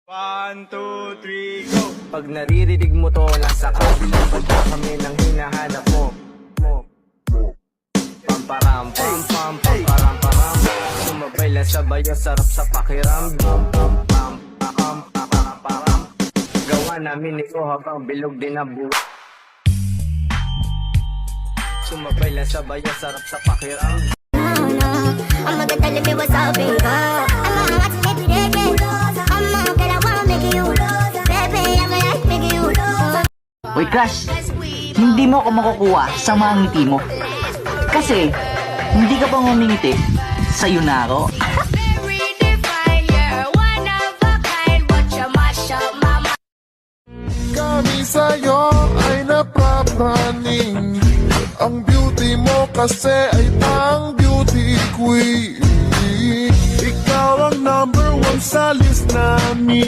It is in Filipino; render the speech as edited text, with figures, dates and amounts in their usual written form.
1, 2, 3, go! Pag naririnig mo to, nasa kabilang banda kami nang hinahanap mo. Pamparam, pam, pam, pamparam, param. Sumabay lang sabay, ang sarap sa pakiram. Pam, pam, pam, pam, pamparam, param. Gawa namin ito habang bilog din ang buwan. Sumabay lang sabay, ang sarap sa pakiram. I'ma get tell me what's up and go. I'ma watch it every day. I'ma get I wanna make you. Baby, I'ma like make you. Uy, Crush, hindi mo ako makukuha sa mga ngiti mo. Kasi, hindi ka pa ngumingiti, sa'yo na ako. Kami sa'yo ay napapraning. Ang beauty mo kasi ay pang beauty queen. Ikaw ang #1 sa list namin.